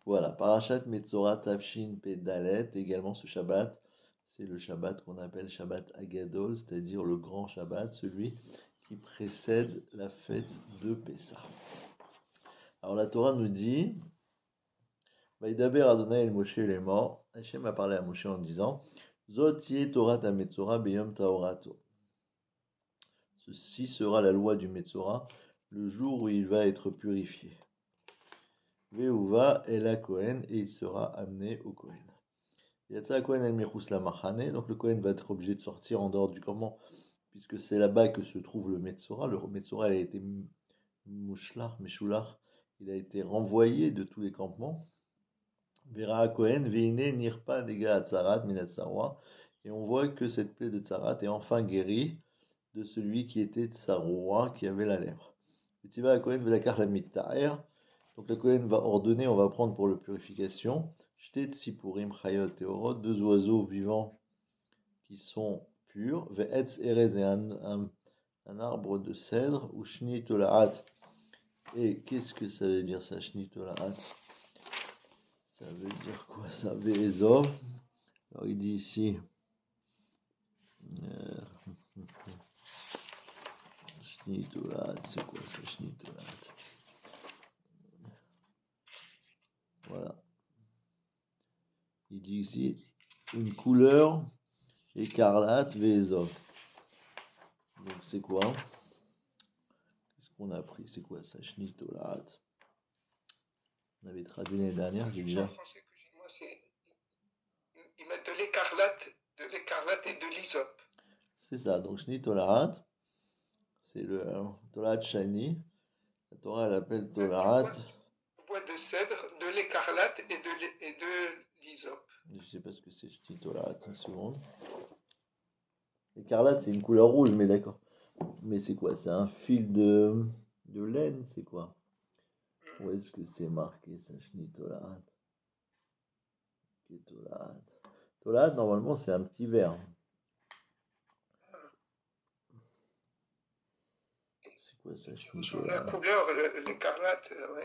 Voilà, Parashat Metzora Tavshin Pedalet, également ce Shabbat, c'est le Shabbat qu'on appelle Shabbat Agadol, c'est-à-dire le grand Shabbat, celui qui précède la fête de Pessah. Alors la Torah nous dit, Vaïdaber Adonai el Moshe les morts, Hachem a parlé à Moshe en disant, Zot yeh Torah ta Metzora beyom taorato. Ceci sera la loi du Metzora, le jour où il va être purifié. Veuva el ha Kohen, et il sera amené au Kohen. Yatsa Kohen el Mechus la Machane, donc le Kohen va être obligé de sortir en dehors du campement, puisque c'est là-bas que se trouve le Metzora. Le Metzora a été mouchlar, meshular, il a été renvoyé de tous les campements. Vera Kohen, Veine Nirpa Nega Atzarat Minatsarwa, et on voit que cette plaie de Tzarat est enfin guérie de celui qui était Tsaroua, qui avait la lèpre. Tiva Kohen Velakar la Mittaer, donc le Kohen va ordonner, on va prendre pour la purification, Shtet Sipurim Chayot Teorot, deux oiseaux vivants qui sont purs, Ve'etz Erez et un arbre de cèdre, ou Shni Tolaat. Et qu'est-ce que ça veut dire ça, Shni Tolaat? Ça veut dire quoi ça? Ve'ezov. Alors il dit ici, Shni Tolaat, c'est quoi ça, Shni Tolaat? Voilà. Il dit ici une couleur écarlate Vezov. Donc c'est quoi? Qu'est-ce qu'on a appris? C'est quoi ça? Shnitolat. On avait traduit l'année dernière, j'ai déjà. En français que j'ai moi, c'est ils mettent de l'écarlate et de l'hysope. C'est ça. Donc Shnitolat, c'est le Tolat Shani. La Torah elle appelle Tolat. Bois de cèdre, de l'écarlate et de l'hysope. Je sais pas ce que c'est Shnitolat. Une seconde. Écarlate, c'est une couleur rouge, mais d'accord. Mais c'est quoi? C'est un fil de laine, c'est quoi? Où est-ce que c'est marqué ça? Shnitolat. Tolat. Tolat, normalement, c'est un petit verre. C'est quoi ça? La couleur, l'écarlate, oui.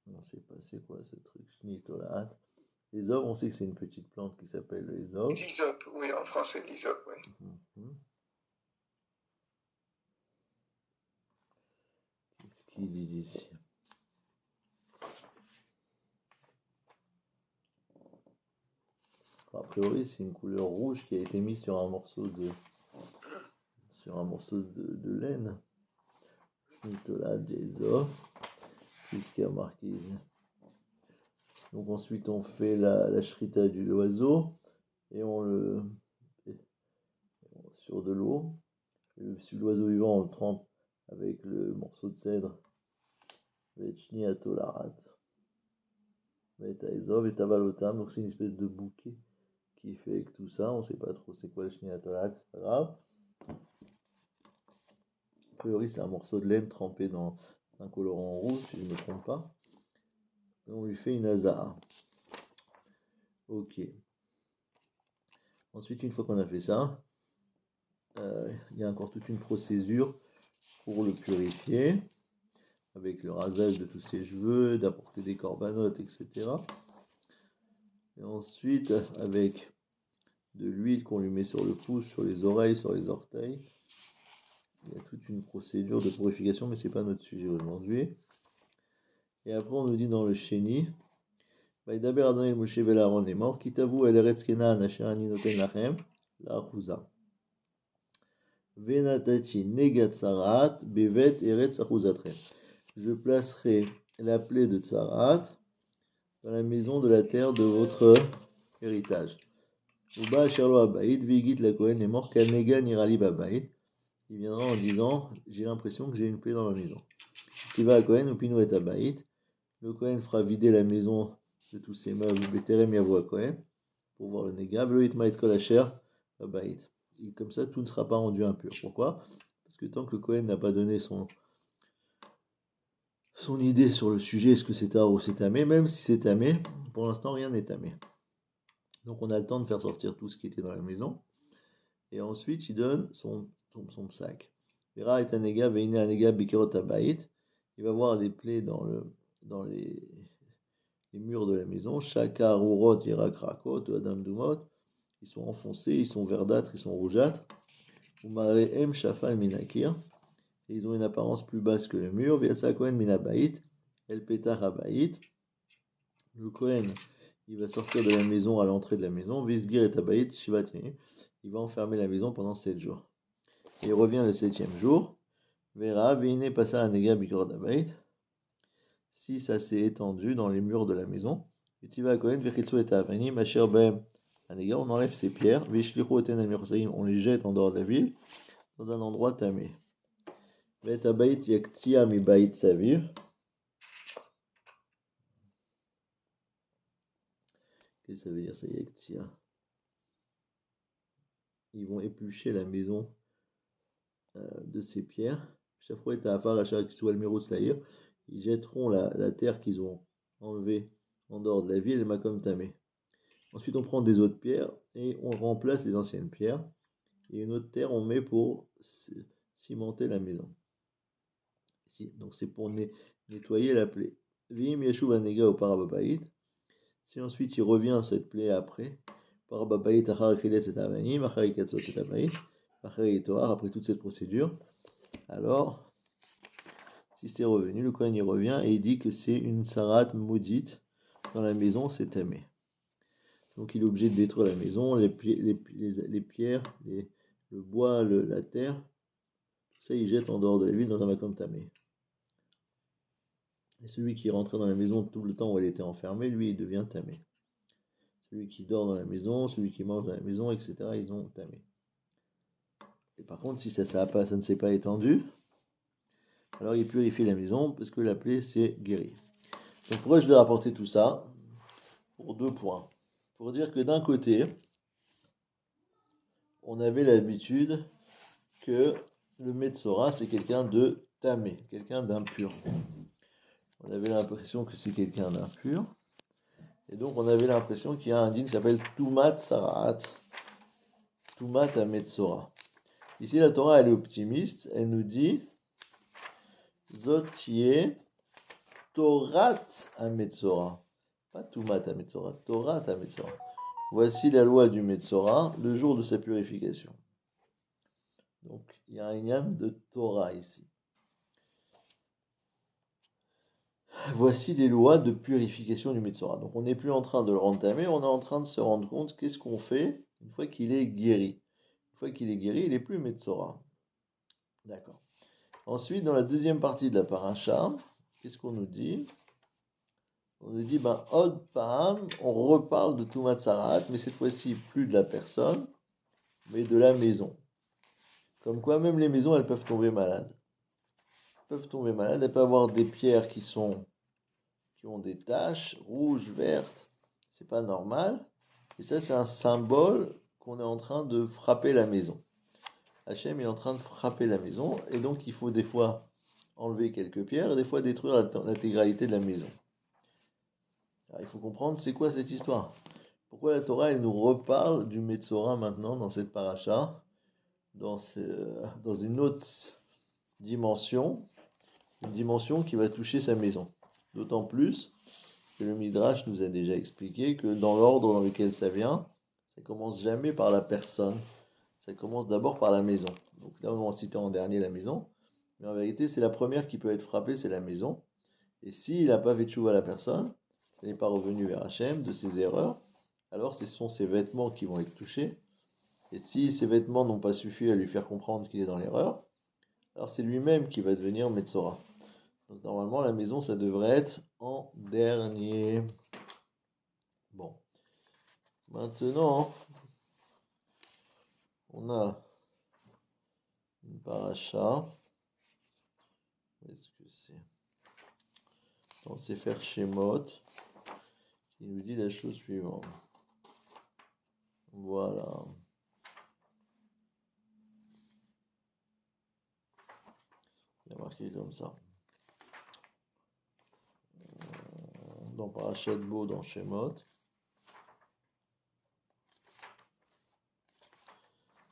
On sait pas c'est quoi ce truc. Shnitolat. Les œufs, on sait que c'est une petite plante qui s'appelle les œufs. L'hysope, oui, en français, l'hysope, oui. Qu'est-ce qu'ils disent ici? A priori, c'est une couleur rouge qui a été mise sur un morceau de laine. Shnitolat des œufs. Qu'est-ce qu'il y a marqué ici? Donc ensuite, on fait la shrita de l'oiseau et on le sur de l'eau. L'oiseau vivant, on le trempe avec le morceau de cèdre. Vechni atolarat. Vetaizov et tavalotam. Donc c'est une espèce de bouquet qui est fait avec tout ça. On ne sait pas trop c'est quoi le shni atolat, c'est pas grave. A priori, c'est un morceau de laine trempé dans un colorant rouge, si je ne me trompe pas. Et on lui fait une azaa. Ok. Ensuite, une fois qu'on a fait ça, il y a encore toute une procédure pour le purifier, avec le rasage de tous ses cheveux, d'apporter des corbanotes, etc. Et ensuite, avec de l'huile qu'on lui met sur le pouce, sur les oreilles, sur les orteils. Il y a toute une procédure de purification, mais ce n'est pas notre sujet aujourd'hui. Et après, on nous dit dans le Sheni, Vaïdaber Adonai Moshe Velaron est mort, Kitavu el Eretz Kenan asher ani noten lachem, la Achuza. Venatati negat tsarat, bevet Eretz Achuzatrem. Je placerai la plaie de Tsarat dans la maison de la terre de votre héritage. Uba Sherlo Abaïd, Vigit la Kohen est mort, Kanega Nirali Babaïd. Il viendra en disant, j'ai l'impression que j'ai une plaie dans ma maison. Tiva Kohen, Upinu et Abaïd. Le Kohen fera vider la maison de tous ses meubles, Beterem Yavo Kohen, pour voir le Nega, Veloit Maït Kolacher, Abaïd. Et comme ça, tout ne sera pas rendu impur. Pourquoi? Parce que tant que le Kohen n'a pas donné son idée sur le sujet, est-ce que c'est tard ou c'est tamé, même si c'est tamé, pour l'instant rien n'est tamé. Donc on a le temps de faire sortir tout ce qui était dans la maison. Et ensuite il donne son sac. Vera et Anega, Veine Anega, Bikirot Abaït. Il va voir des plaies dans les murs de de la maison. Shakar, Urot, Yirak, Rakot, Adam Dumot. Ils sont enfoncés, ils sont verdâtres, ils sont rougeâtres. Umareem, Shafal, Minakir. Et ils ont une apparence plus basse que le mur. Viatsa Kohen, Minabait. El Petar, Abaït. Le Kohen, il va sortir de la maison à l'entrée de la maison. Visgir et Abaït, Shivat Yamim. Il va enfermer la maison pendant 7 jours. Et il revient le 7e jour. Vera, Veine, Passa, Anega, Bikor, Abaït. Si ça s'est étendu dans les murs de la maison, et Tiva Kohen, Vechitsu et Avani, Macher Bem, Anega, on enlève ces pierres, Vishlichu Eten al Mirsaim, on les jette en dehors de la ville, dans un endroit tamé. Vet Abaït Yaktia mi Baït Saviv. Qu'est-ce que ça veut dire ça, Yaktia? Ils vont éplucher la maison de ces pierres. Chaque fois, ils jetteront la terre qu'ils ont enlevée en dehors de la ville, le Makom Tamé. Ensuite, on prend des autres pierres et on remplace les anciennes pierres. Et une autre terre, on met pour cimenter la maison. Ici, donc c'est pour nettoyer la plaie. Vim Yeshuv Anega au Parababaït. Si ensuite il revient à cette plaie après, Parababaït, Achar Chilet et Avanim, Achar Ikatzot et Abaït, Achar Itoar, après toute cette procédure, alors, si c'est revenu, le Kohen y revient et il dit que c'est une sarat maudite dans la maison, c'est tamé. Donc il est obligé de détruire la maison, les pierres, le bois, la terre, tout ça il jette en dehors de la ville dans un makom tamé. Et celui qui est rentré dans la maison tout le temps où elle était enfermée, lui il devient tamé. Celui qui dort dans la maison, celui qui mange dans la maison, etc., ils ont tamé. Et par contre, si ça ne s'est pas étendu, alors il purifie la maison parce que la plaie s'est guérie. Donc pourquoi je vais rapporter tout ça? Pour 2 points. Pour dire que d'un côté, on avait l'habitude que le Metzora, c'est quelqu'un de tamé, quelqu'un d'impur. On avait l'impression que c'est quelqu'un d'impur. Et donc on avait l'impression qu'il y a un din qui s'appelle Tumat Saraat, Tumat à Metzora. Ici la Torah elle est optimiste, elle nous dit Zotier Torat à Metzora. Pas Tumat à Metzora, Torat à Metzora. Voici la loi du Metzora, le jour de sa purification. Donc, il y a un yann de Torah ici. Voici les lois de purification du Metzora. Donc, on n'est plus en train de le rendre tamé, on est en train de se rendre compte qu'est-ce qu'on fait une fois qu'il est guéri. Une fois qu'il est guéri, il n'est plus Metzora. D'accord. Ensuite, dans la deuxième partie de la paracha, qu'est-ce qu'on nous dit? On nous dit, Od Paham, on reparle de Tumat Sarat, mais cette fois-ci plus de la personne, mais de la maison. Comme quoi, même les maisons, elles peuvent tomber malades. Elles peuvent avoir des pierres qui ont des taches rouges, vertes. C'est pas normal. Et ça, c'est un symbole qu'on est en train de frapper la maison. Hachem est en train de frapper la maison, et donc il faut des fois enlever quelques pierres, et des fois détruire l'intégralité de la maison. Alors, il faut comprendre, c'est quoi cette histoire? Pourquoi la Torah, elle nous reparle du Metzora maintenant dans cette paracha, dans une autre dimension, une dimension qui va toucher sa maison. D'autant plus que le Midrash nous a déjà expliqué que dans l'ordre dans lequel ça vient, ça commence jamais par la personne, ça commence d'abord par la maison. Donc là, on va citer en dernier la maison, mais en vérité, c'est la première qui peut être frappée, c'est la maison. Et s'il n'a pas fait tchouva à la personne, il n'est pas revenu vers Hachem de ses erreurs, alors ce sont ses vêtements qui vont être touchés. Et si ces vêtements n'ont pas suffi à lui faire comprendre qu'il est dans l'erreur, alors c'est lui-même qui va devenir Metzora. Donc normalement, la maison, ça devrait être en dernier. Bon. Maintenant, on a une paracha. Est-ce que c'est dans Sefer Shemot qui nous dit la chose suivante. Voilà. Il y a marqué comme ça. Dans Parashat Bo, dans Shemot.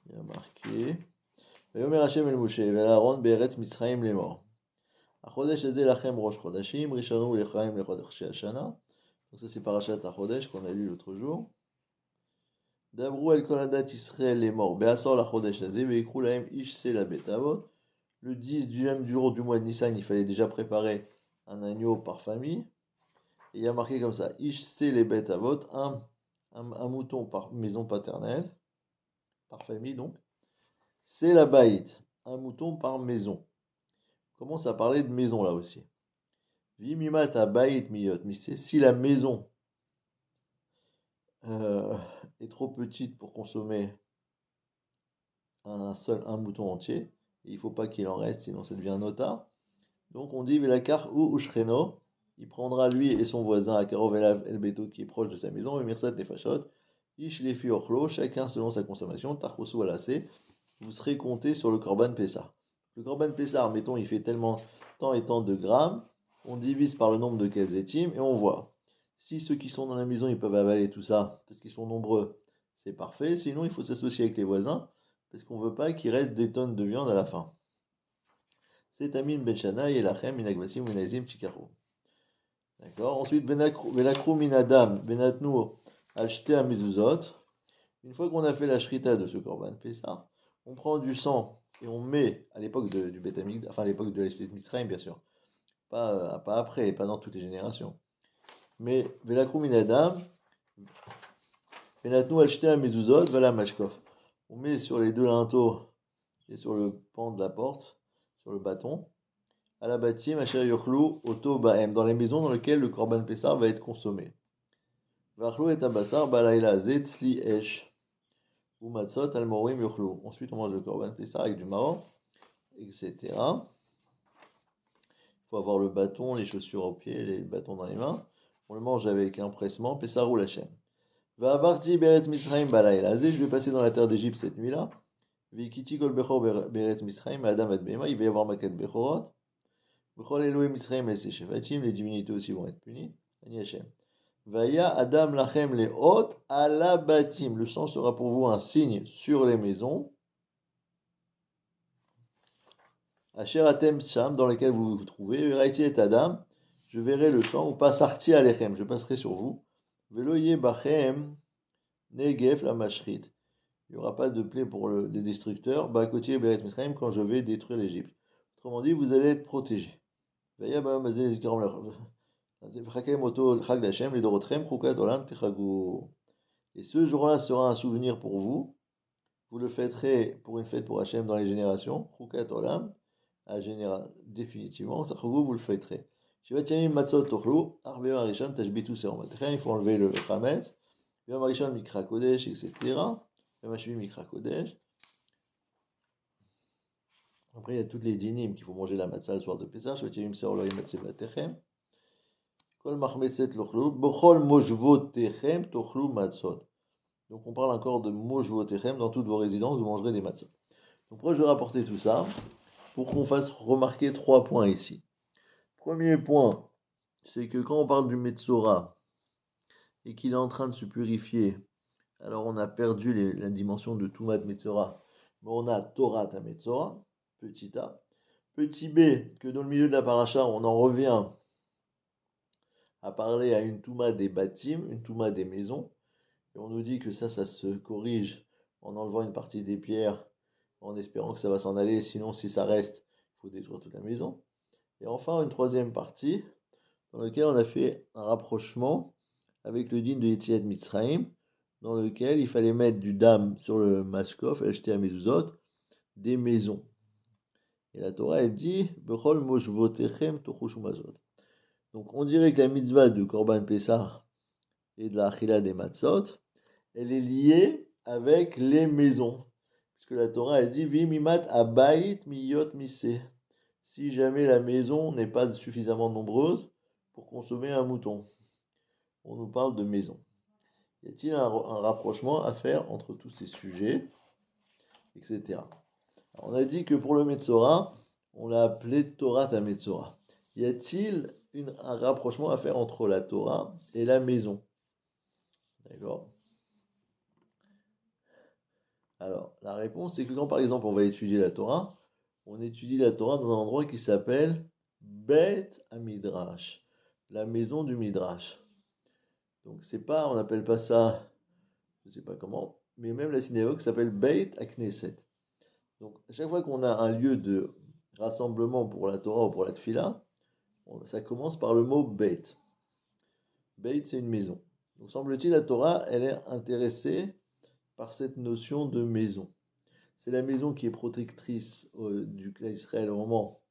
Il y a marqué ויאמר השם אל משה ואל אהרון בארץ מצרים לאמור החודש הזה לכם ראש חודשים ראשון לחיים לחודשי השנה Donc ça c'est Parashat HaChodesh qu'on a lu l'autre jour. Dabrou el Koladat Israël est mort. Be'asor la Chodesh azé, ve'ikru lahem ish se la betavot. Le 10 du même jour du mois de Nissan, il fallait déjà préparer un agneau par famille. Et il y a marqué comme ça, ish se les betavot, un mouton par maison paternelle, par famille donc. C'est la baït, un mouton par maison. On commence à parler de maison là aussi. Vimimat a baït miyot, mais si la maison est trop petite pour consommer un mouton entier, et il ne faut pas qu'il en reste, sinon ça devient un nota. Donc on dit Velakar ou Ushreno, il prendra lui et son voisin à Karov El Beto qui est proche de sa maison, et Mirsat Nefashot, Ish Lefi Ochlo, chacun selon sa consommation, Tarchosu Alase, vous serez compté sur le Korban Pessah. Le Korban Pessah, mettons, il fait tellement tant et tant de grammes, on divise par le nombre de Kezetim et on voit. Si ceux qui sont dans la maison, ils peuvent avaler tout ça, parce qu'ils sont nombreux, c'est parfait. Sinon, il faut s'associer avec les voisins, parce qu'on ne veut pas qu'il reste des tonnes de viande à la fin. C'est Amin Ben Shana et Lachem Minagvasim Minazim Chikaru. D'accord. Ensuite, Velakru Minadam Benatnu Acheté à Mezuzot. Une fois qu'on a fait la shrita de ce Korban Pessah, on prend du sang et on met à l'époque du Beth Amikdash, enfin à l'époque de l'Estet Mitzrayim bien sûr, pas après, pas dans toutes les générations. Mais Velakru Minadam Benatnu Acheté à Mezuzot, Vala Mashkov. On met sur les deux linteaux et sur le pan de la porte, sur le bâton, à la bâtime, Asher Yochlu, Oto Bahem, dans les maisons dans lesquelles le Korban Pessah va être consommé. Vachlu et Abassar, Balaïla Zetzli Esh, ou Matzot, Almorim Yochlu. Ensuite, on mange le Korban Pessah avec du marron, etc. Il faut avoir le bâton, les chaussures aux pieds, les bâtons dans les mains. On le mange avec un pressement, Pessah ou la chaîne. Va avarti Beret Misraim Balaïla Zé, je vais passer dans la terre d'Égypte cette nuit-là. Vikiti Kol Bechor Beret Misraim, Adam Adbema, il va y avoir Makat Bechorot. Les divinités aussi vont être punies. Vaya Adam Lachem les hôtes à la bâtime. Le sang sera pour vous un signe sur les maisons. Asher Atem Sham, dans lesquelles vous vous trouvez. Veraiti et Adam, je verrai le sang, ou pas sarti alechem, je passerai sur vous. Veloye Bachem Negef la Mashrit. Il n'y aura pas de plaie pour les destructeurs. Bakotier Beret Misraim, quand je vais détruire l'Égypte. Autrement dit, vous allez être protégés. Et ce jour-là sera un souvenir pour vous. Vous le fêterez pour une fête pour Hachem dans les générations. Définitivement, vous le fêterez. Il faut enlever le chametz. Mikra Kodesh, etc. Mikra Kodesh. Après, il y a toutes les dynimes qu'il faut manger la matzah le soir de Pessah. Donc on parle encore de mojvotechem. Dans toutes vos résidences, vous mangerez des matzahs. Donc pourquoi je vais rapporter tout ça? Pour qu'on fasse remarquer 3 points ici. Premier point, c'est que quand on parle du Metzora et qu'il est en train de se purifier, alors on a perdu la dimension de Tumat Metzora, mais on a Torah ta Metzora. Petit a. Petit b, que dans le milieu de la paracha, on en revient à parler à une touma des bâtiments, une touma des maisons. Et on nous dit que ça se corrige en enlevant une partie des pierres, en espérant que ça va s'en aller. Sinon, si ça reste, il faut détruire toute la maison. Et enfin, une troisième partie, dans laquelle on a fait un rapprochement avec le din de Yetziat Mitzrayim, dans lequel il fallait mettre du dam sur le mashkof, acheter à mezuzot, des maisons. Et la Torah, elle dit Bechol moshvotechem tochushu mazot. Donc, on dirait que la mitzvah du Korban Pessah et de la Achila des Matzot, elle est liée avec les maisons. Puisque la Torah, elle dit Vimimat abayit miyot mise. Si jamais la maison n'est pas suffisamment nombreuse pour consommer un mouton. On nous parle de maison. Y a-t-il un rapprochement à faire entre tous ces sujets, etc. Alors, on a dit que pour le Metzora, on l'a appelé Torah ta Metzora. Y a-t-il un rapprochement à faire entre la Torah et la maison? D'accord. Alors, la réponse, c'est que quand, par exemple, on va étudier la Torah, on étudie la Torah dans un endroit qui s'appelle Bet Amidrash, la maison du Midrash. Donc c'est pas, on n'appelle pas ça, je ne sais pas comment, mais même la synagogue s'appelle Beit HaKnesset. Donc à chaque fois qu'on a un lieu de rassemblement pour la Torah ou pour la Tfila, ça commence par le mot Beit. Beit, c'est une maison. Donc semble-t-il, la Torah, elle est intéressée par cette notion de maison. C'est la maison qui est protectrice du clan Israël au moment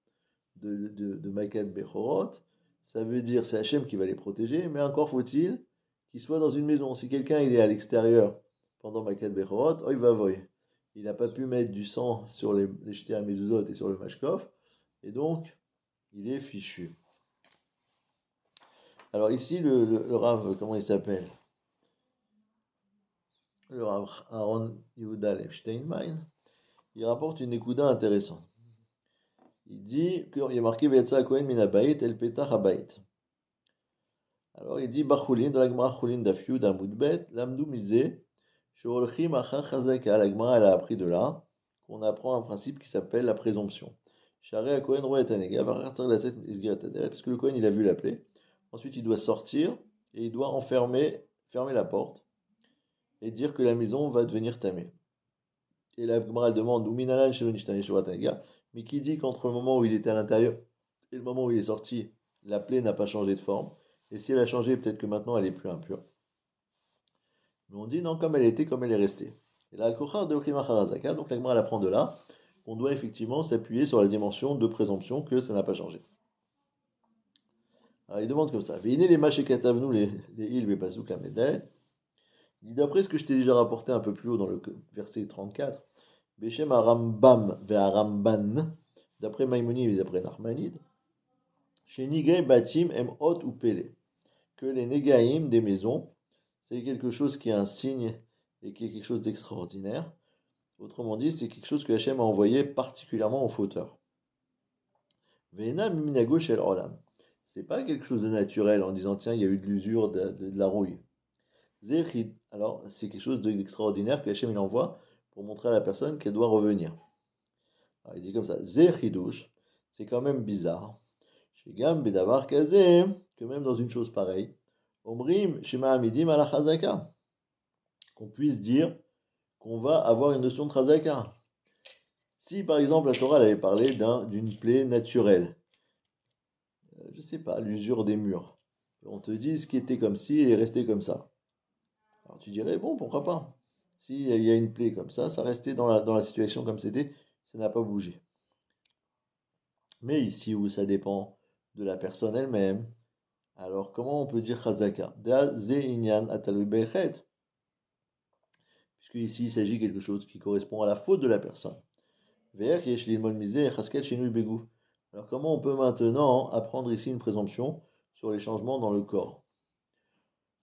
de Makat Bechorot. Ça veut dire c'est Hachem qui va les protéger, mais encore faut-il qu'ils soient dans une maison. Si quelqu'un il est à l'extérieur pendant Makat Bechorot, oi va voy. Il n'a pas pu mettre du sang sur les jetés à mezuzot et sur le mashkov, et donc il est fichu. Alors ici, le Rav, comment il s'appelle? Le Rav Aaron Yehuda Lev Steinmein, il rapporte une écouda intéressante. Il dit qu'il y a marqué Vetsa Kohen Minabayit El Petach Habayit. Alors il dit Bachulin, dans la Gemara Chulin Dafyu d'Amoudbet, Lamdou Mizé, Shorolchim Achar Chazaka. La Gemara elle a appris de là qu'on apprend un principe qui s'appelle la présomption. Share Kohen Roet Anega, parce que le Kohen il a vu la plaie. Ensuite il doit sortir et il doit fermer la porte et dire que la maison va devenir tamée. Et la Gemara demande Uminalan Shelonishtan Shurat Anega. Mais qui dit qu'entre le moment où il était à l'intérieur et le moment où il est sorti, la plaie n'a pas changé de forme. Et si elle a changé, peut-être que maintenant elle est plus impure. Mais on dit non, comme elle était, comme elle est restée. Et la Kochar de Okhima Harazaka, donc la Gemara apprend de là qu'on doit effectivement s'appuyer sur la dimension de présomption que ça n'a pas changé. Alors il demande comme ça Veine les Mashekatavnu, les il, les Pasuk, la Medel. Il dit d'après ce que je t'ai déjà rapporté un peu plus haut dans le verset 34. Beshem Arambam ve'Aramban, d'après Maïmonide et d'après Nachmanide, chez Nigay Batim em Hot ou Pele, que les Negaïm des maisons, c'est quelque chose qui est un signe et qui est quelque chose d'extraordinaire. Autrement dit, c'est quelque chose que Hachem a envoyé particulièrement aux fauteurs. Ve'ena miminago shel olam. C'est pas quelque chose de naturel en disant tiens, il y a eu de l'usure, de la rouille. Zechid, alors c'est quelque chose d'extraordinaire que Hachem il envoie pour montrer à la personne qu'elle doit revenir. Alors, il dit comme ça, Zechidouche, c'est quand même bizarre. Chez Gam Bedavar Kazé, que même dans une chose pareille, Omrim Shema Amidim ala Chazaka, qu'on puisse dire qu'on va avoir une notion de Chazaka. Si par exemple la Torah avait parlé d'une plaie naturelle, je ne sais pas, l'usure des murs, on te dit ce qui était comme ci et est resté comme ça. Alors tu dirais, bon, pourquoi pas? S'il y a une plaie comme ça restait dans la situation comme c'était, ça n'a pas bougé. Mais ici où ça dépend de la personne elle-même, alors comment on peut dire chazaka? Puisque ici il s'agit de quelque chose qui correspond à la faute de la personne. Alors comment on peut maintenant apprendre ici une présomption sur les changements dans le corps?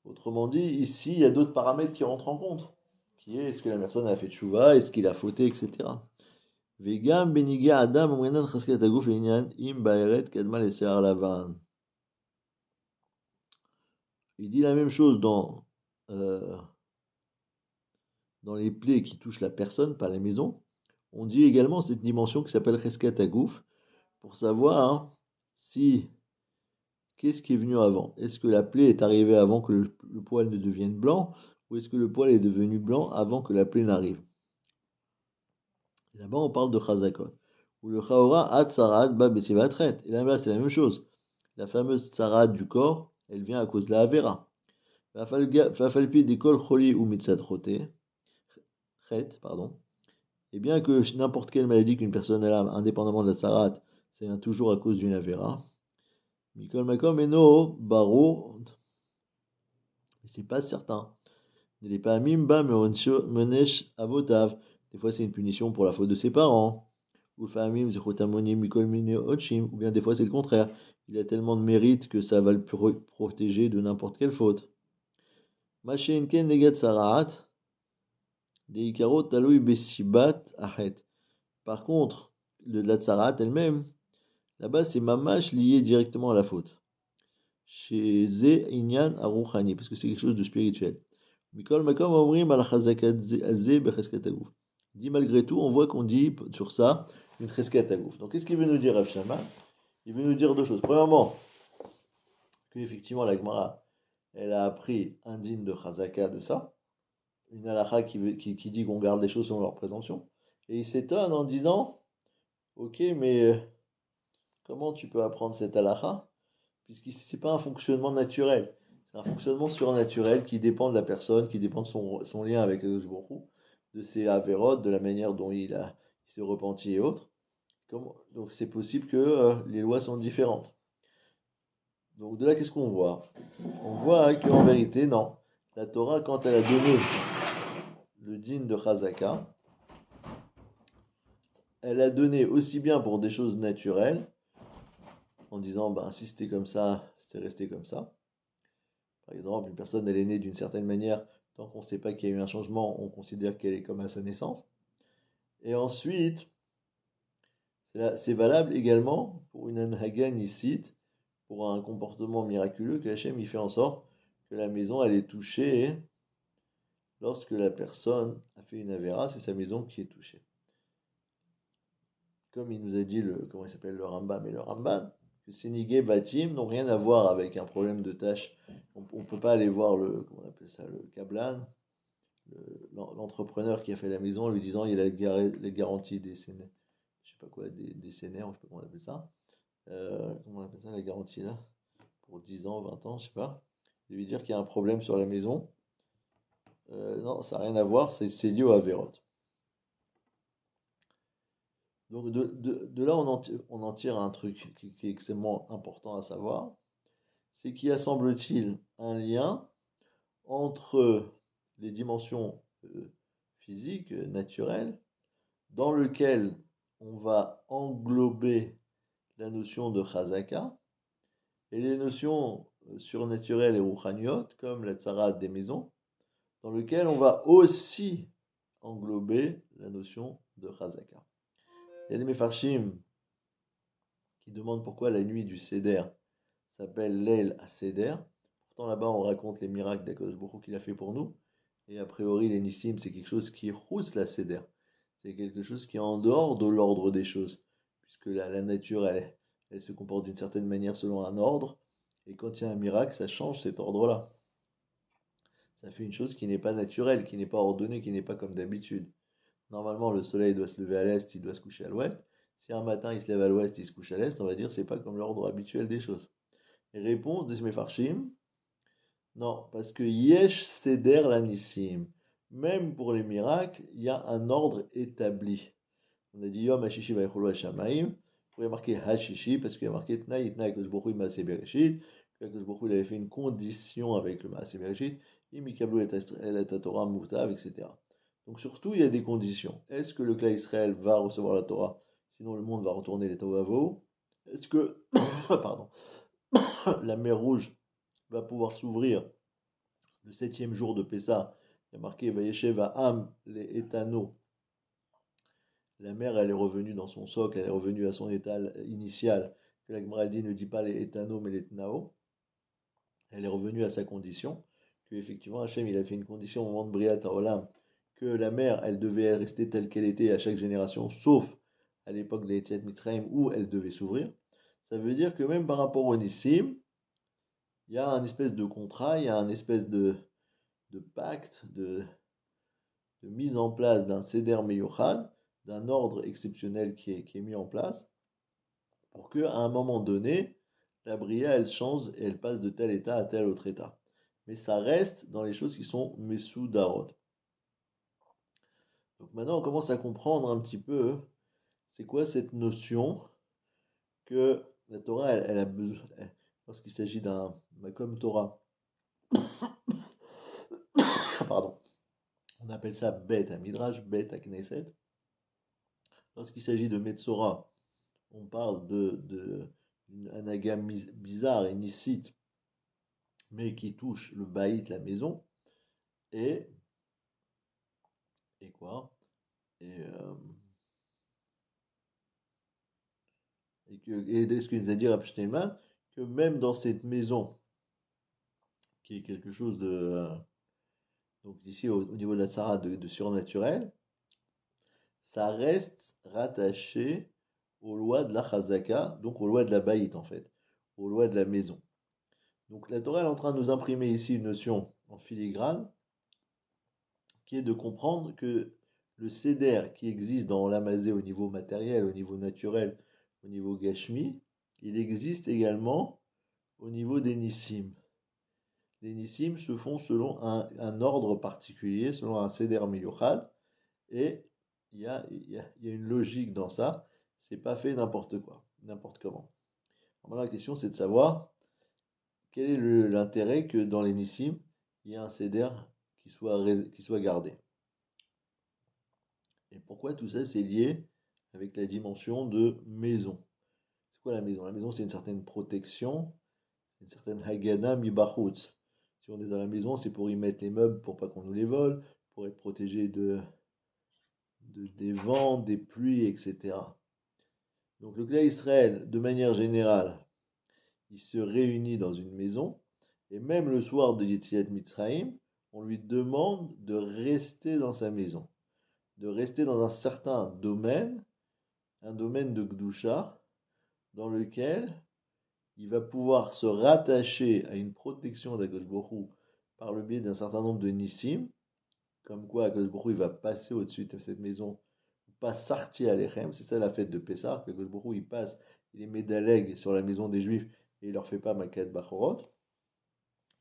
Autrement dit, ici il y a d'autres paramètres qui rentrent en compte. Qui est-ce que la personne a fait tchouva, est-ce qu'il a fauté, etc. Vegam beniga adam omrenan chasket aguf l'inyan im baeret kadma lesear lavan. Il dit la même chose dans les plaies qui touchent la personne, pas la maison. On dit également cette dimension qui s'appelle chesket agouf pour savoir si qu'est-ce qui est venu avant. Est-ce que la plaie est arrivée avant que le poil ne devienne blanc ou est-ce que le poil est devenu blanc avant que la plaie n'arrive? Là-bas, on parle de chazakot. Ou le chaora at sarat ba betivatret. Et là-bas, c'est la même chose. La fameuse sarat du corps, elle vient à cause de la avera. Fafalpi d'école choli ou mitzat pardon. Et bien que n'importe quelle maladie qu'une personne a, indépendamment de la sarat, ça vient toujours à cause d'une avera. Mikol makom eno baro. C'est pas certain. Il n'est pas mimba menesh avotav. Des fois, c'est une punition pour la faute de ses parents. Ou bien des fois, c'est le contraire. Il a tellement de mérite que ça va le protéger de n'importe quelle faute. Machenken negat saraat. Deikaro talui besibat ahet. Par contre, la tsarat elle-même, là-bas, c'est mamash lié directement à la faute. Chez Ze Inyan Aruchani, parce que c'est quelque chose de spirituel. Mikol makom omrim al chazakat ze becheskat aguf. Dit malgré tout, on voit qu'on dit sur ça une cheskat agouf. Donc qu'est-ce qu'il veut nous dire Rav Shama? Il veut nous dire deux choses. Premièrement, que effectivement la Gemara elle a appris un din de Chazaka de ça, une halakha qui dit qu'on garde les choses selon leur présomption, et il s'étonne en disant, ok, mais comment tu peux apprendre cette halakha? Puisque ce n'est pas un fonctionnement naturel, c'est un fonctionnement surnaturel qui dépend de la personne, qui dépend de son lien avec Akadosh Baruch Hu, de ses avérotes, de la manière dont il s'est repenti et autres. Donc c'est possible que les lois sont différentes. Donc de là, qu'est-ce qu'on voit? On voit qu'en vérité, non. La Torah, quand elle a donné le din de Chazaka, elle a donné aussi bien pour des choses naturelles, en disant, ben, si c'était comme ça, c'est resté comme ça. Par exemple, une personne, elle est née d'une certaine manière, tant qu'on ne sait pas qu'il y a eu un changement, on considère qu'elle est comme à sa naissance. Et ensuite, c'est valable également pour une anhaga nicite, pour un comportement miraculeux que Hachem il fait en sorte que la maison elle est touchée lorsque la personne a fait une avéra, c'est sa maison qui est touchée. Comme il nous a dit comment il s'appelle le Rambam et le Ramban, que Sénigé Batim n'ont rien à voir avec un problème de tâche. On ne peut pas aller voir comment on appelle ça, le Kablan, l'entrepreneur qui a fait la maison, en lui disant il a la garantie des sénères, je sais pas quoi, des sénères, je sais pas comment on appelle ça. Comment on appelle ça la garantie là? Pour 10 ans, 20 ans, je sais pas. Et lui dire qu'il y a un problème sur la maison. Non, ça n'a rien à voir, c'est lié au Averot. Donc de là, on en tire un truc qui est extrêmement important à savoir, c'est qu'il y a, semble-t-il, un lien entre les dimensions physiques, naturelles, dans lequel on va englober la notion de chazaka, et les notions surnaturelles et rouchaniot, comme la tzara des maisons, dans lequel on va aussi englober la notion de chazaka. Il y a des mefarshim qui demandent pourquoi la nuit du Seder s'appelle l'Eil à Seder. Pourtant là-bas on raconte les miracles d'Akadosh Baruch Hu qu'il a fait pour nous. Et a priori les Nissim c'est quelque chose qui rousse la Seder. C'est quelque chose qui est en dehors de l'ordre des choses. Puisque la nature elle se comporte d'une certaine manière selon un ordre. Et quand il y a un miracle ça change cet ordre-là. Ça fait une chose qui n'est pas naturelle, qui n'est pas ordonnée, qui n'est pas comme d'habitude. Normalement, le soleil doit se lever à l'est, il doit se coucher à l'ouest. Si un matin il se lève à l'ouest, il se couche à l'est, on va dire c'est pas comme l'ordre habituel des choses. Et réponse de Mefarshim, non, parce que Yesh Seder Lanissim, même pour les miracles, il y a un ordre établi. On a dit Yom Hashishi Vaychulu Hashamaim, il y a marqué Hashishi parce qu'il y a marqué Tnaï, Tnaï, Kosh Bokhu Maaseh Bereshit, que Kosh Bokhu avait fait une condition avec le Maaseh Bereshit, Imikablu et Torah Muvtav, etc. Donc surtout, il y a des conditions. Est-ce que le clan Israël va recevoir la Torah? Sinon, le monde va retourner les Tohuavo. Est-ce que pardon, la mer Rouge va pouvoir s'ouvrir le 7e jour de Pessah? Il y a marqué Vayeshev Am les Etano. La mer, elle est revenue dans son socle, elle est revenue à son état initial. Que la Gemara dit ne dit pas les Etano mais les Tnao. Elle est revenue à sa condition. Que effectivement, Hachem, il a fait une condition au moment de Briat Olam que la mer, elle devait rester telle qu'elle était à chaque génération, sauf à l'époque de l'Etiat Mitzrayim où elle devait s'ouvrir. Ça veut dire que même par rapport au Nissim, il y a un espèce de contrat, il y a un espèce de pacte, de mise en place d'un Seder Meyuchad, d'un ordre exceptionnel qui est mis en place, pour qu'à un moment donné, la Bria, elle change et elle passe de tel état à tel autre état. Mais ça reste dans les choses qui sont Messou Darod. Donc maintenant, on commence à comprendre un petit peu c'est quoi cette notion que la Torah, elle a besoin, lorsqu'il s'agit d'un Makom Torah, pardon, on appelle ça Bet à Midrash, Bet à Knesset. Lorsqu'il s'agit de Metzora, on parle d'une anaga bizarre et nicite, mais qui touche le baït, la maison, et, et quoi et, et ce que nous a dit Rav Steinman, que même dans cette maison, qui est quelque chose de, donc ici au niveau de la Tzara, de surnaturel, ça reste rattaché aux lois de la Chazaka, donc aux lois de la Baït en fait, aux lois de la maison. Donc la Torah est en train de nous imprimer ici une notion en filigrane qui est de comprendre que le seder qui existe dans l'Amazé au niveau matériel, au niveau naturel, au niveau gashmi, il existe également au niveau des nissim. Les nissim se font selon un ordre particulier, selon un seder miyuchad, et il y a une logique dans ça. C'est pas fait n'importe quoi, n'importe comment. Alors maintenant, la question c'est de savoir quel est l'intérêt que dans les nissim, il y ait un seder qui soit gardé. Et pourquoi tout ça c'est lié avec la dimension de maison. C'est quoi la maison? La maison c'est une certaine protection, c'est une certaine hagana mibachutz. Si on est dans la maison, c'est pour y mettre les meubles pour pas qu'on nous les vole, pour être protégé des vents, des pluies, etc. Donc le clan Israël, de manière générale, il se réunit dans une maison, et même le soir de Yetziat Mitzrayim, on lui demande de rester dans sa maison, de rester dans un certain domaine, un domaine de Gdusha, dans lequel il va pouvoir se rattacher à une protection d'Akadosh Baruch Hu par le biais d'un certain nombre de nissim, comme quoi Akadosh Baruch Hu, il va passer au-dessus de cette maison, pas sortir à l'Echem, c'est ça la fête de Pessah, que Akadosh Baruch Hu, il passe, il les met d'alègue sur la maison des Juifs et il leur fait pas Makat Bachorot.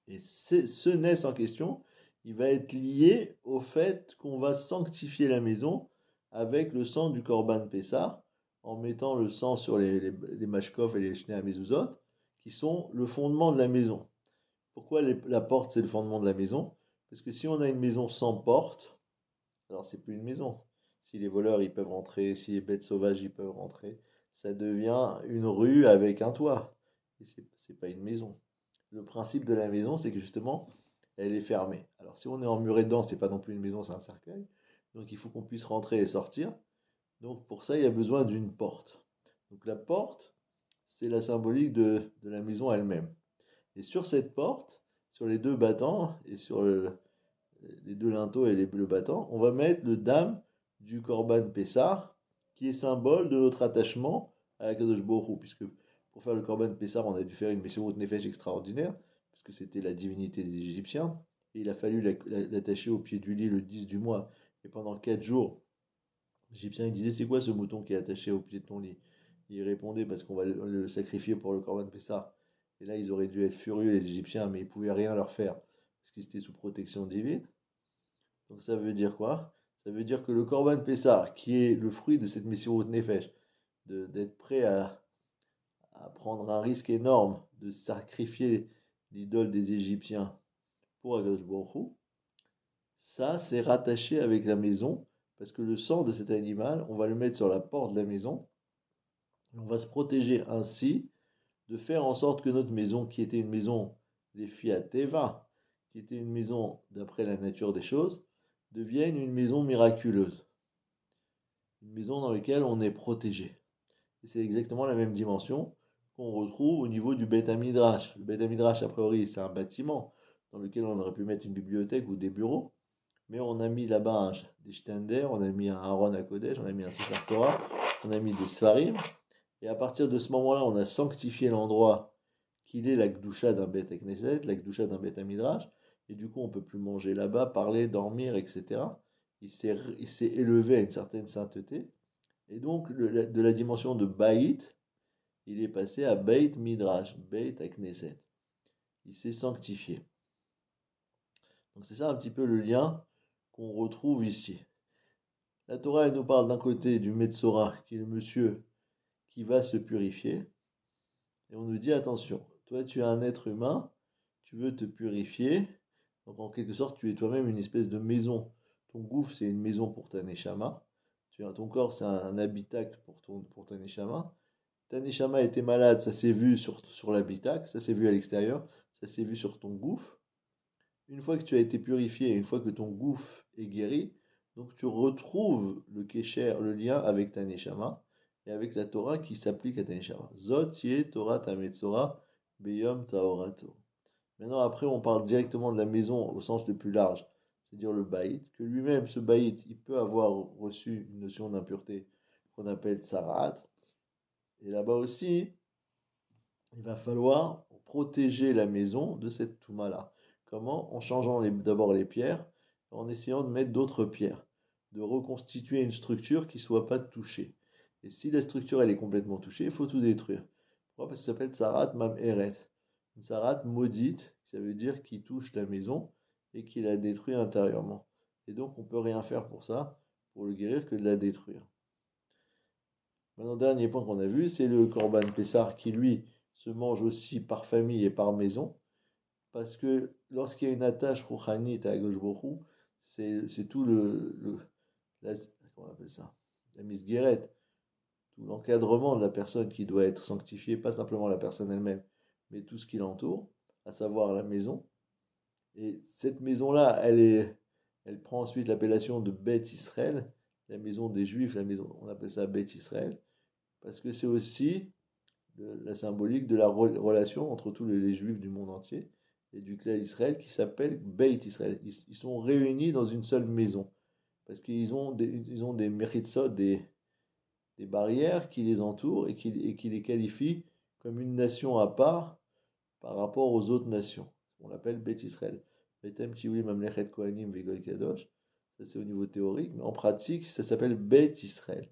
Et ce nes en question, il va être lié au fait qu'on va sanctifier la maison avec le sang du Korban Pessah, en mettant le sang sur les mashkov et les shnei hamezuzot, qui sont le fondement de la maison. Pourquoi la porte c'est le fondement de la maison? Parce que si on a une maison sans porte, alors c'est plus une maison. Si les voleurs ils peuvent rentrer, si les bêtes sauvages ils peuvent rentrer, ça devient une rue avec un toit. Et c'est pas une maison. Le principe de la maison, c'est que justement, elle est fermée. Alors si on est emmuré dedans, c'est pas non plus une maison, c'est un cercueil. Donc il faut qu'on puisse rentrer et sortir. Donc pour ça, il y a besoin d'une porte. Donc la porte, c'est la symbolique de la maison elle-même. Et sur cette porte, sur les deux battants et sur les deux linteaux et le battant, on va mettre le dam du Korban Pessah, qui est symbole de notre attachement à Akadosh Baruch Hu, puisque pour faire le Korban Pessah, on a dû faire une Messirut Nefesh extraordinaire, puisque c'était la divinité des Égyptiens, et il a fallu l'attacher au pied du lit le 10 du mois, et pendant 4 jours, l'Égyptien disait c'est quoi ce mouton qui est attaché au pied de ton lit? Il répondait parce qu'on va le sacrifier pour le Korban Pessah. Et là, ils auraient dû être furieux, les Égyptiens, mais ils ne pouvaient rien leur faire, parce qu'ils étaient sous protection divine. Donc ça veut dire quoi? Ça veut dire que le Korban Pessah, qui est le fruit de cette Messirut Nefesh, d'être prêt à prendre un risque énorme de sacrifier l'idole des Égyptiens pour Akadosh Baruch Hu, ça c'est rattaché avec la maison, parce que le sang de cet animal, on va le mettre sur la porte de la maison, et on va se protéger ainsi de faire en sorte que notre maison, qui était une maison des Fiat Teva, qui était une maison d'après la nature des choses, devienne une maison miraculeuse. Une maison dans laquelle on est protégé. Et c'est exactement la même dimension qu'on retrouve au niveau du Beth Midrash. Le Beth Midrash, a priori, c'est un bâtiment dans lequel on aurait pu mettre une bibliothèque ou des bureaux, mais on a mis là-bas des Stender, on a mis un Aaron à Kodesh, on a mis un Sefer Torah, on a mis des Sfarim, et à partir de ce moment-là, on a sanctifié l'endroit qu'il est la Gdusha d'un Beth Knesset, la Gdusha d'un Beth Midrash, et du coup on ne peut plus manger là-bas, parler, dormir, etc. Il s'est élevé à une certaine sainteté, et donc de la dimension de Baït, il est passé à Beit Midrash, Beit Knesset. Il s'est sanctifié. Donc c'est ça un petit peu le lien qu'on retrouve ici. La Torah elle nous parle d'un côté du Metzora, qui est le monsieur qui va se purifier, et on nous dit attention, toi tu es un être humain, tu veux te purifier, donc en quelque sorte tu es toi-même une espèce de maison. Ton gouffre c'est une maison pour ta neshama, ton corps c'est un habitacle pour ta neshama. Ta neshama était malade, ça s'est vu sur l'habitacle, ça s'est vu à l'extérieur, ça s'est vu sur ton gouffre. Une fois que tu as été purifié, une fois que ton gouffre est guéri, donc tu retrouves le kécher, le lien avec ta neshama et avec la Torah qui s'applique à ta neshama. Zot ye Torah tametzora beyom taorato. Maintenant, après, on parle directement de la maison au sens le plus large, c'est-à-dire le baït, que lui-même, ce baït, il peut avoir reçu une notion d'impureté qu'on appelle sarat. Et là-bas aussi, il va falloir, protéger la maison de cette touma-là. Comment? En changeant d'abord les pierres, en essayant de mettre d'autres pierres, de reconstituer une structure qui ne soit pas touchée. Et si la structure elle est complètement touchée, il faut tout détruire. Pourquoi? Parce que ça s'appelle Tsarat Mam'eret. Une Tsarat maudite, ça veut dire qui touche la maison et qui la détruit intérieurement. Et donc on ne peut rien faire pour ça, pour le guérir, que de la détruire. Maintenant, dernier point qu'on a vu, c'est le Corban Pessar qui, lui, se mange aussi par famille et par maison. Parce que lorsqu'il y a une attache rouhanite à gauche borou, c'est tout comment on appelle ça? La misguérette, tout l'encadrement de la personne qui doit être sanctifiée, pas simplement la personne elle-même, mais tout ce qui l'entoure, à savoir la maison. Et cette maison-là, elle prend ensuite l'appellation de Beth Israël, la maison des Juifs, on appelle ça Beth Israël, parce que c'est aussi la symbolique de la relation entre tous les juifs du monde entier et du clan Israël qui s'appelle Beit Israël. Ils sont réunis dans une seule maison parce qu'ils ont des méritsot, des barrières qui les entourent et qui les qualifient comme une nation à part par rapport aux autres nations. On l'appelle Beit Israël. Betem Kiwi Mamlechet Kohanim Vegoy Kadosh. Ça c'est au niveau théorique, mais en pratique ça s'appelle Beit Israël,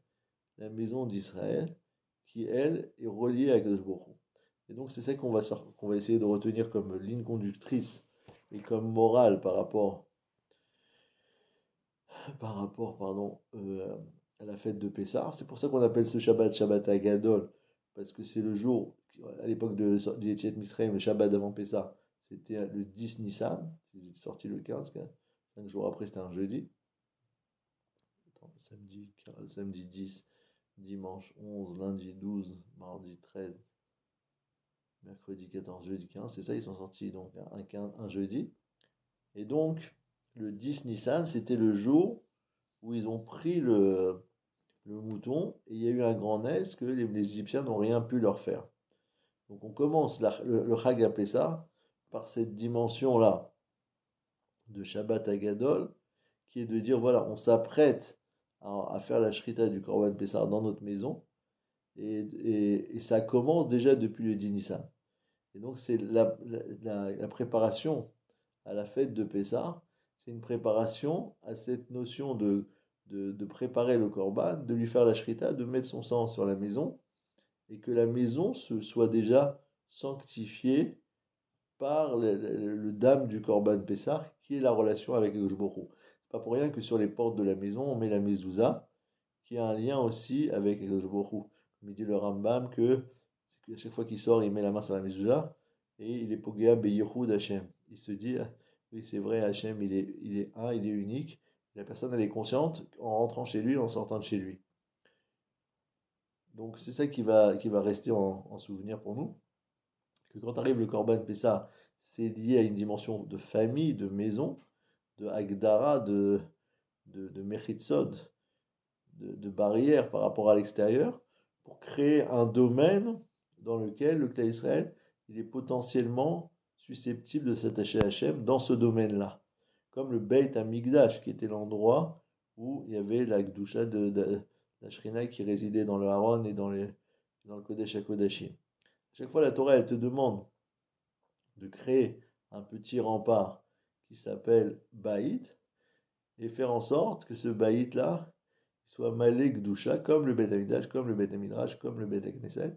la maison d'Israël qui, elle, est reliée à Kadosh Baruch Hu. Et donc, c'est ça qu'on va essayer de retenir comme ligne conductrice et comme morale à la fête de Pessah. C'est pour ça qu'on appelle ce Shabbat Shabbat Agadol, parce que c'est le jour, à l'époque du Yetziat Mitzrayim, le Shabbat d'avant Pessah, c'était le 10 Nissan, ils étaient sortis le 15, 5 jours après c'était un jeudi. Samedi 10, dimanche 11, lundi 12, mardi 13, mercredi 14, jeudi 15. C'est ça, ils sont sortis donc un jeudi. Et donc, le 10 Nissan, c'était le jour où ils ont pris le mouton et il y a eu un grand naisse que les Égyptiens n'ont rien pu leur faire. Donc, on commence le Chag à Pessah par cette dimension-là de Shabbat Agadol qui est de dire voilà, on s'apprête à faire la shrita du Korban Pessah dans notre maison. Et ça commence déjà depuis le 10 Nissan. Et donc c'est la préparation à la fête de Pessah, c'est une préparation à cette notion de préparer le Korban, de lui faire la shrita, de mettre son sang sur la maison, et que la maison soit déjà sanctifiée par le dame du Korban Pessah, qui est la relation avec Akadosh Baruch Hu. C'est pas pour rien que sur les portes de la maison, on met la mezouza, qui a un lien aussi avec Akadosh Baruch Hu. Comme il dit le Rambam à chaque fois qu'il sort, il met la main sur la mezouza, et il est Pogea Beyichud Hashem. Il se dit, oui c'est vrai, Hashem il est un, il est unique. La personne elle est consciente en rentrant chez lui, en sortant de chez lui. Donc c'est ça qui va rester en souvenir pour nous. Que quand arrive le Korban Pessah, c'est lié à une dimension de famille, de maison, de Agdara, de Mechitzod, de barrière par rapport à l'extérieur, pour créer un domaine dans lequel le Clan Israël il est potentiellement susceptible de s'attacher à Hachem dans ce domaine-là. Comme le Beit Hamikdash, qui était l'endroit où il y avait la Gdusha de la Shrina qui résidait dans le Haron et dans le Kodesh HaKodashim. Chaque fois, la Torah, elle te demande de créer un petit rempart qui s'appelle Baït et faire en sorte que ce Baït-là soit malé Gdusha, comme le Beit HaMikdash, comme le Beit HaMidrash, comme le Beit HaKnesset.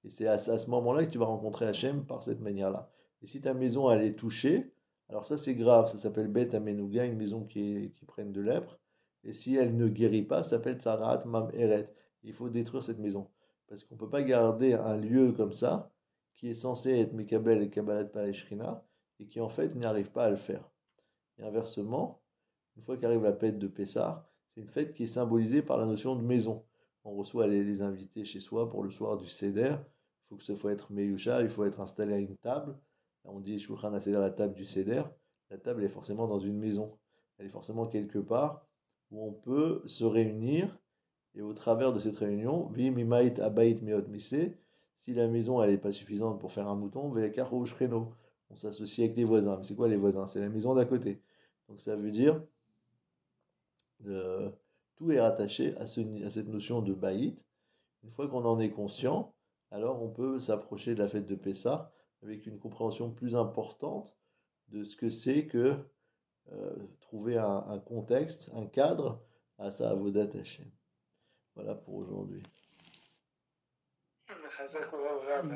Et c'est à ce moment-là que tu vas rencontrer Hachem par cette manière-là. Et si ta maison, elle est touchée, alors ça c'est grave, ça s'appelle Beit Amenuga, une maison qui prenne de lèpre. Et si elle ne guérit pas, ça s'appelle Tsarat Mam Eret. Il faut détruire cette maison. Parce qu'on ne peut pas garder un lieu comme ça, qui est censé être Mekabel et Kabbalat Paleshrina, et qui en fait n'arrive pas à le faire. Et inversement, une fois qu'arrive la fête de Pessah, c'est une fête qui est symbolisée par la notion de maison. On reçoit les invités chez soi pour le soir du Seder. Il faut être Meyusha, il faut être installé à une table. On dit Shulchan HaSeder, la table du Seder. La table est forcément dans une maison. Elle est forcément quelque part où on peut se réunir. Et au travers de cette réunion, Vimimait Abait Meot Mise, si la maison elle n'est pas suffisante pour faire un mouton, on s'associe avec les voisins. Mais c'est quoi les voisins? C'est la maison d'à côté. Donc ça veut dire tout est rattaché à cette notion de baït. Une fois qu'on en est conscient, alors on peut s'approcher de la fête de Pessah avec une compréhension plus importante de ce que c'est que trouver un contexte, un cadre à sa avodat Hashem. Voilà pour aujourd'hui.